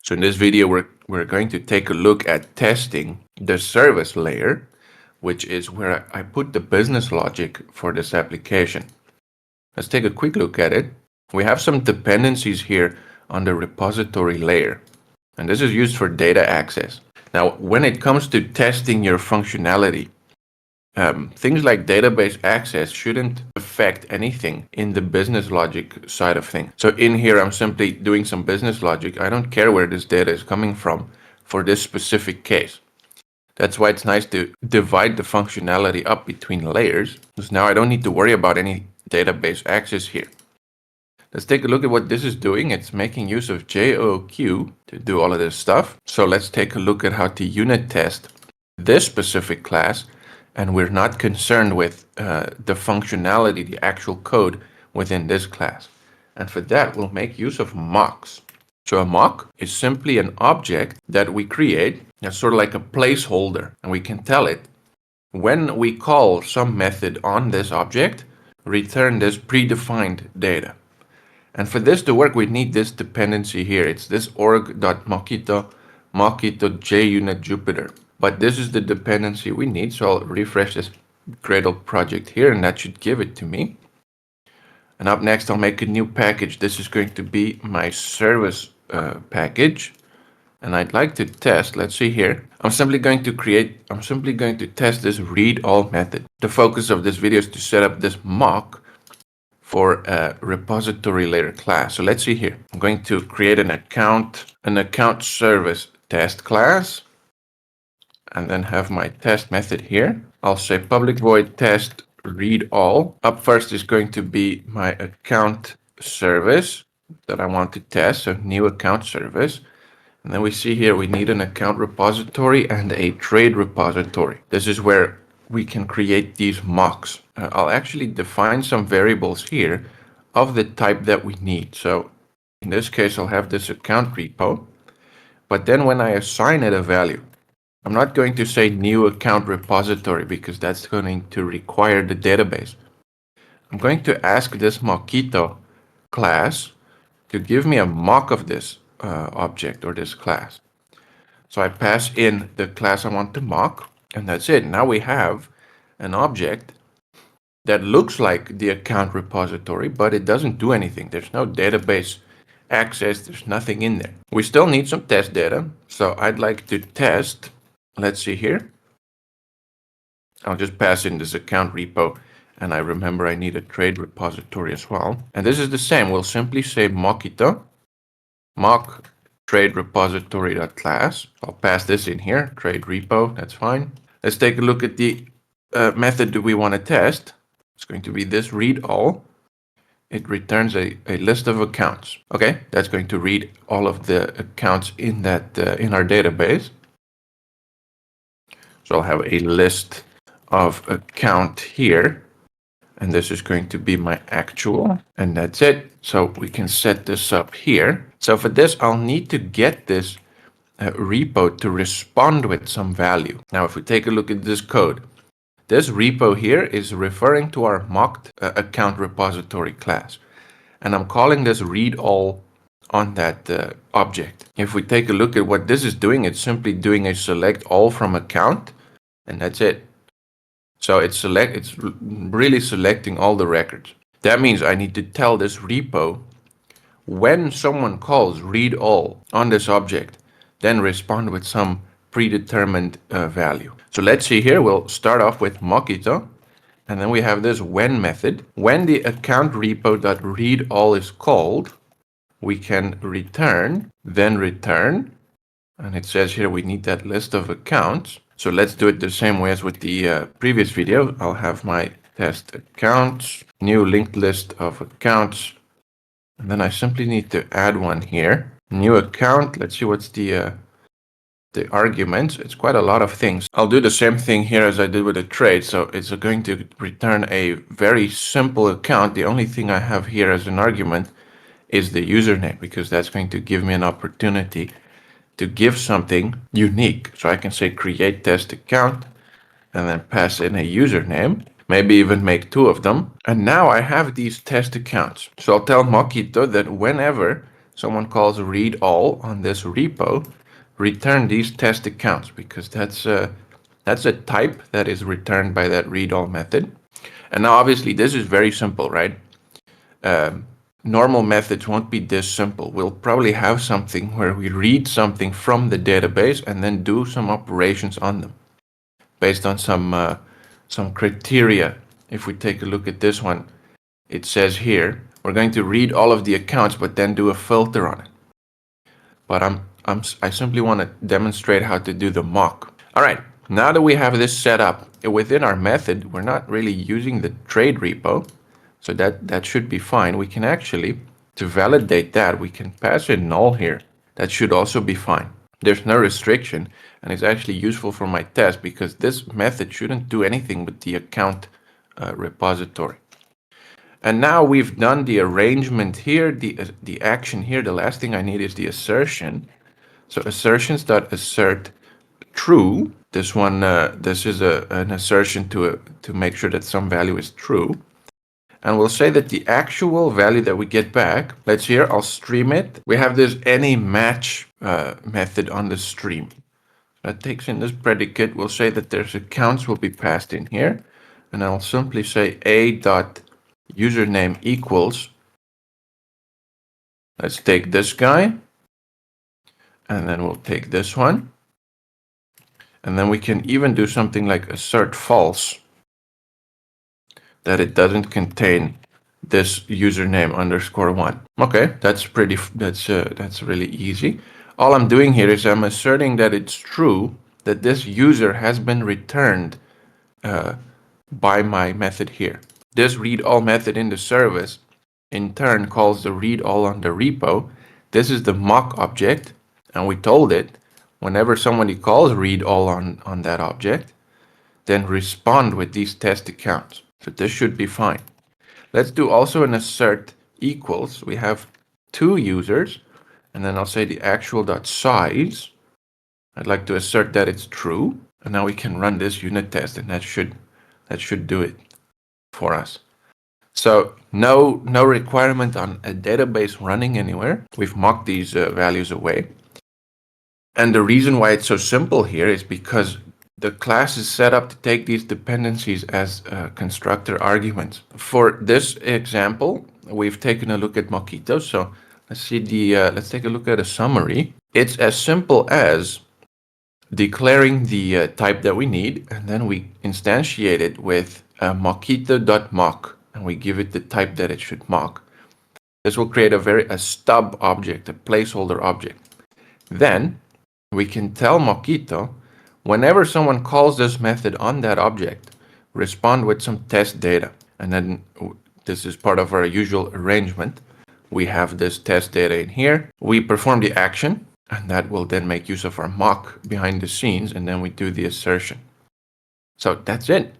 So in this video, we're going to take a look at testing the service layer, which is where I put the business logic for this application. Let's take a quick look at it. We have some dependencies here on the repository layer, and this is used for data access. Now, when it comes to testing your functionality, things like database access shouldn't affect anything in the business logic side of things. So in here, I'm simply doing some business logic. I don't care where this data is coming from for this specific case. That's why it's nice to divide the functionality up between layers, because now I don't need to worry about any database access here. Let's take a look at what this is doing. It's making use of JOQ to do all of this stuff. So let's take a look at how to unit test this specific class. And we're not concerned with the functionality, the actual code within this class. And for that, we'll make use of mocks. So a mock is simply an object that we create. That's sort of like a placeholder. And we can tell it, when we call some method on this object, return this predefined data. And for this to work, we need this dependency here. It's this org.mockito, mockito junit Jupyter. But this is the dependency we need, so I'll refresh this Gradle project here, and that should give it to me. And up next, I'll make a new package. This is going to be my service package, and I'd like to test. Let's see here. I'm simply going to test this read all method. The focus of this video is to set up this mock for a repository layer class. So let's see here. I'm going to create an account service test class, and then have my test method here. I'll say public void test read all. Up first is going to be my account service that I want to test, so new account service. And then we see here we need an account repository and a trade repository. This is where we can create these mocks. I'll actually define some variables here of the type that we need. So in this case, I'll have this account repo, but then when I assign it a value, I'm not going to say new account repository because that's going to require the database. I'm going to ask this Mockito class to give me a mock of this object or this class. So I pass in the class I want to mock, and that's it. Now we have an object that looks like the account repository, but it doesn't do anything. There's no database access. There's nothing in there. We still need some test data. So I'd like to test. Let's see here. I'll just pass in this account repo, and I remember I need a trade repository as well. And this is the same. We'll simply say Mockito, mock trade repository.class. I'll pass this in here, trade repo, that's fine. Let's take a look at the method that we want to test. It's going to be this read all. It returns a list of accounts. Okay, that's going to read all of the accounts in that in our database. So I'll have a list of account here, and this is going to be my actual, and that's it. So we can set this up here. So for this, I'll need to get this repo to respond with some value. Now, if we take a look at this code, this repo here is referring to our mocked account repository class, and I'm calling this read all on that object. If we take a look at what this is doing, it's simply doing a select all from account, and that's it. So it's really selecting all the records. That means I need to tell this repo, when someone calls read all on this object, then respond with some predetermined value. So let's see here, we'll start off with Mockito, and then we have this when method. When the account repo.read all is called, we can return, and it says here we need that list of accounts. So let's do it the same way as with the previous video. I'll have my test accounts, new linked list of accounts, and then I simply need to add one here. New account, let's see what's the arguments. It's quite a lot of things. I'll do the same thing here as I did with the trade. So it's going to return a very simple account. The only thing I have here as an argument is the username, because that's going to give me an opportunity to give something unique. So I can say create test account and then pass in a username, maybe even make two of them. And now I have these test accounts. So I'll tell Mockito that whenever someone calls read all on this repo, return these test accounts, because that's a type that is returned by that read all method. And now obviously this is very simple, right? Normal methods won't be this simple. We'll probably have something where we read something from the database and then do some operations on them based on some criteria. If we take a look at this one, it says here, we're going to read all of the accounts, but then do a filter on it. But I simply want to demonstrate how to do the mock. All right, now that we have this set up within our method, we're not really using the trade repo, so that should be fine. We can actually, to validate that, we can pass in null here. That should also be fine. There's no restriction, and it's actually useful for my test because this method shouldn't do anything with the account repository. And now we've done the arrangement here, the action here. The last thing I need is the assertion. So assertions.assert true. This one, this is an assertion to make sure that some value is true. And we'll say that the actual value that we get back, let's here, I'll stream it. We have this any match method on the stream. That takes in this predicate. We'll say that there's accounts will be passed in here. And I'll simply say a.username equals. Let's take this guy. And then we'll take this one. And then we can even do something like assert false, that it doesn't contain this username _1. Okay, that's really easy. All I'm doing here is I'm asserting that it's true that this user has been returned by my method here. This read all method in the service in turn calls the read all on the repo. This is the mock object, and we told it whenever somebody calls read all on that object, then respond with these test accounts. So this should be fine. Let's do also an assert equals. We have two users, and then I'll say the actual.size. I'd like to assert that it's true, and now we can run this unit test, and that should do it for us. So no requirement on a database running anywhere. We've mocked these values away. And the reason why it's so simple here is because the class is set up to take these dependencies as constructor arguments. For this example, we've taken a look at Mockito. So let's take a look at a summary. It's as simple as declaring the type that we need, and then we instantiate it with mockito.mock, and we give it the type that it should mock. This will create a stub object, a placeholder object. Then we can tell Mockito, whenever someone calls this method on that object, respond with some test data. And then this is part of our usual arrangement. We have this test data in here. We perform the action, and that will then make use of our mock behind the scenes, and then we do the assertion. So that's it.